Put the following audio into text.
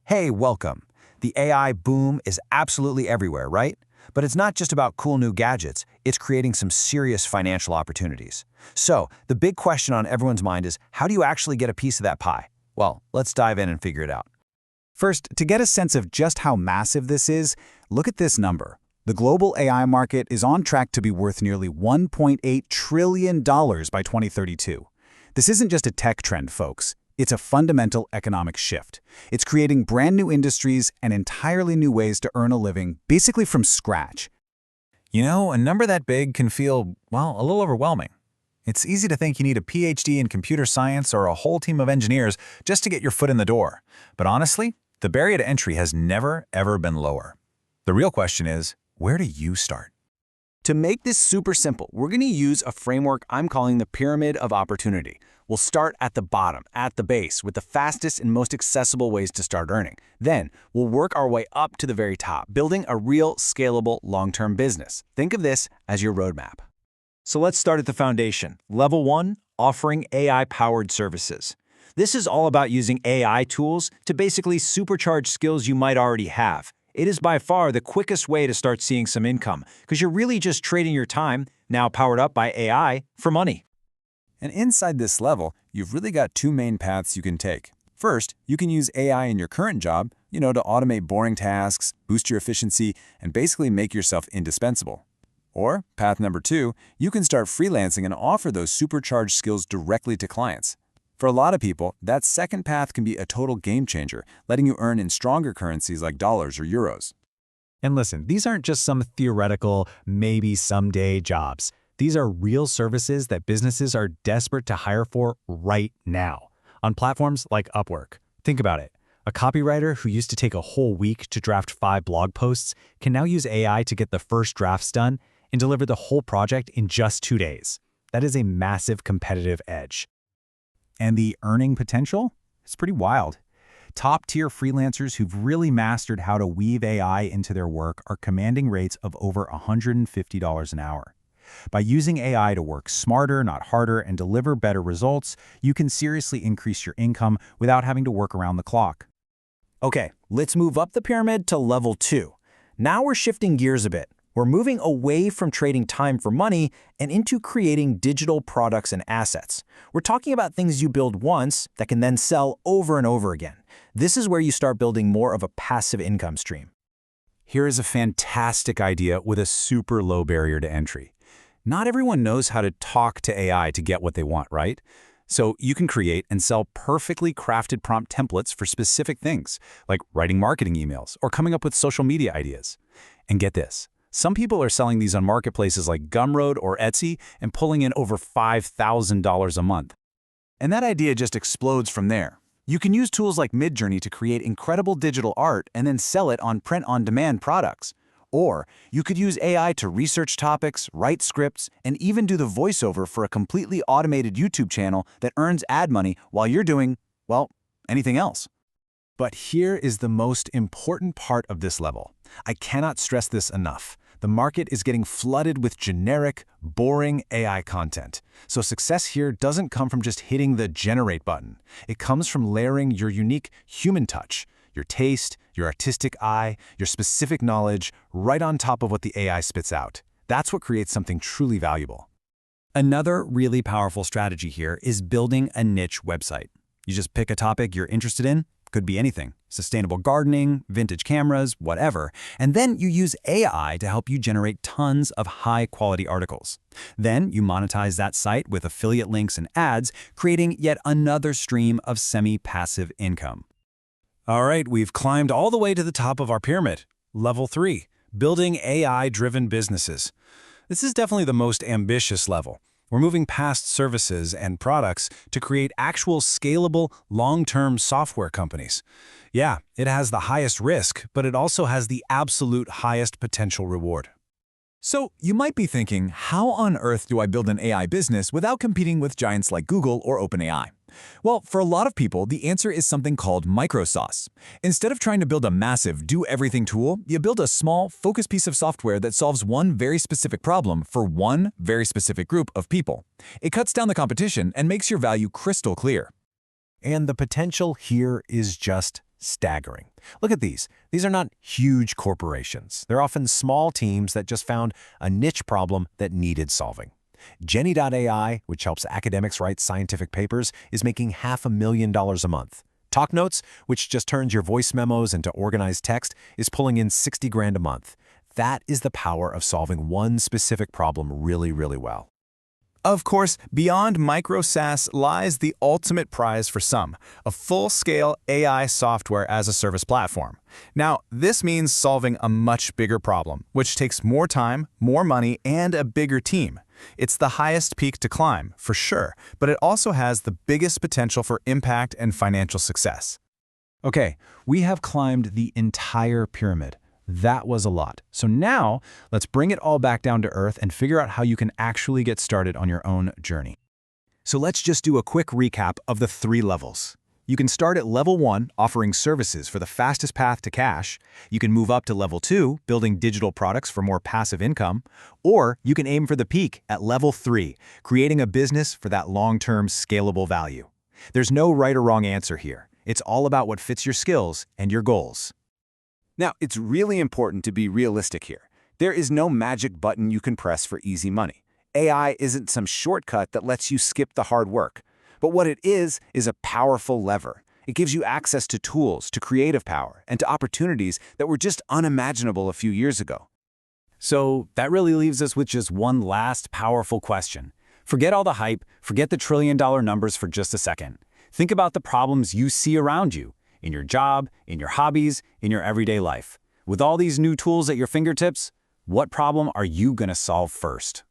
Hey, welcome. The AI boom is absolutely everywhere, right? But it's not just about cool new gadgets, it's creating some serious financial opportunities. So, the big question on everyone's mind is, how do you actually get a piece of that pie? Well, let's dive in and figure it out. First, to get a sense of just how massive this is, look at this number. The global AI market is on track to be worth nearly $1.8 trillion by 2032. This isn't just a tech trend, folks. It's a fundamental economic shift. It's creating brand new industries and entirely new ways to earn a living, basically from scratch. You know, a number that big can feel, well, a little overwhelming. It's easy to think you need a PhD in computer science or a whole team of engineers just to get your foot in the door. But honestly, the barrier to entry has never, ever been lower. The real question is, where do you start? To make this super simple, we're going to use a framework I'm calling the Pyramid of Opportunity. We'll start at the bottom, at the base, with the fastest and most accessible ways to start earning. Then, we'll work our way up to the very top, building a real, scalable, long-term business. Think of this as your roadmap. So let's start at the foundation. Level 1, offering AI-powered services. This is all about using AI tools to basically supercharge skills you might already have. It is by far the quickest way to start seeing some income, because you're really just trading your time, now powered up by AI, for money. And inside this level, you've really got two main paths you can take. First, you can use AI in your current job, to automate boring tasks, boost your efficiency, and basically make yourself indispensable. Or, path number 2, you can start freelancing and offer those supercharged skills directly to clients. For a lot of people, that second path can be a total game changer, letting you earn in stronger currencies like dollars or euros. And listen, these aren't just some theoretical, maybe someday jobs. These are real services that businesses are desperate to hire for right now, on platforms like Upwork. Think about it. A copywriter who used to take a whole week to draft 5 blog posts can now use AI to get the first drafts done and deliver the whole project in just 2 days. That is a massive competitive edge. And the earning potential? It's pretty wild. Top-tier freelancers who've really mastered how to weave AI into their work are commanding rates of over $150 an hour. By using AI to work smarter, not harder, and deliver better results, you can seriously increase your income without having to work around the clock. Okay, let's move up the pyramid to level 2. Now we're shifting gears a bit. We're moving away from trading time for money and into creating digital products and assets. We're talking about things you build once that can then sell over and over again. This is where you start building more of a passive income stream. Here is a fantastic idea with a super low barrier to entry. Not everyone knows how to talk to AI to get what they want, right? So you can create and sell perfectly crafted prompt templates for specific things, like writing marketing emails or coming up with social media ideas. And get this, some people are selling these on marketplaces like Gumroad or Etsy and pulling in over $5,000 a month. And that idea just explodes from there. You can use tools like Midjourney to create incredible digital art and then sell it on print-on-demand products. Or you could use AI to research topics, write scripts, and even do the voiceover for a completely automated YouTube channel that earns ad money while you're doing, well, anything else. But here is the most important part of this level. I cannot stress this enough. The market is getting flooded with generic, boring AI content. So success here doesn't come from just hitting the generate button. It comes from layering your unique human touch, your taste, your artistic eye, your specific knowledge, right on top of what the AI spits out. That's what creates something truly valuable. Another really powerful strategy here is building a niche website. You just pick a topic you're interested in, could be anything, sustainable gardening, vintage cameras, whatever, and then you use AI to help you generate tons of high-quality articles. Then you monetize that site with affiliate links and ads, creating yet another stream of semi-passive income. All right, we've climbed all the way to the top of our pyramid. Level 3, building AI-driven businesses. This is definitely the most ambitious level. We're moving past services and products to create actual scalable, long-term software companies. Yeah, it has the highest risk, but it also has the absolute highest potential reward. So you might be thinking, how on earth do I build an AI business without competing with giants like Google or OpenAI? Well, for a lot of people, the answer is something called microsauce. Instead of trying to build a massive do-everything tool, you build a small, focused piece of software that solves one very specific problem for one very specific group of people. It cuts down the competition and makes your value crystal clear. And the potential here is just staggering. Look at these. These are not huge corporations. They're often small teams that just found a niche problem that needed solving. Jenny.ai, which helps academics write scientific papers, is making $500,000 a month. TalkNotes, which just turns your voice memos into organized text, is pulling in $60,000 a month. That is the power of solving one specific problem really, really well. Of course, beyond micro SaaS lies the ultimate prize for some, a full-scale AI software as a service platform. Now, this means solving a much bigger problem, which takes more time, more money, and a bigger team. It's the highest peak to climb, for sure, but it also has the biggest potential for impact and financial success. Okay, we have climbed the entire pyramid. That was a lot. So now, let's bring it all back down to earth and figure out how you can actually get started on your own journey. So let's just do a quick recap of the 3 levels. You can start at level 1, offering services for the fastest path to cash. You can move up to level 2, building digital products for more passive income. Or you can aim for the peak at level 3, creating a business for that long-term scalable value. There's no right or wrong answer here. It's all about what fits your skills and your goals. Now, it's really important to be realistic here. There is no magic button you can press for easy money. AI isn't some shortcut that lets you skip the hard work. But what it is a powerful lever. It gives you access to tools, to creative power, and to opportunities that were just unimaginable a few years ago. So that really leaves us with just one last powerful question. Forget all the hype, forget the trillion-dollar numbers for just a second. Think about the problems you see around you, in your job, in your hobbies, in your everyday life. With all these new tools at your fingertips, what problem are you going to solve first?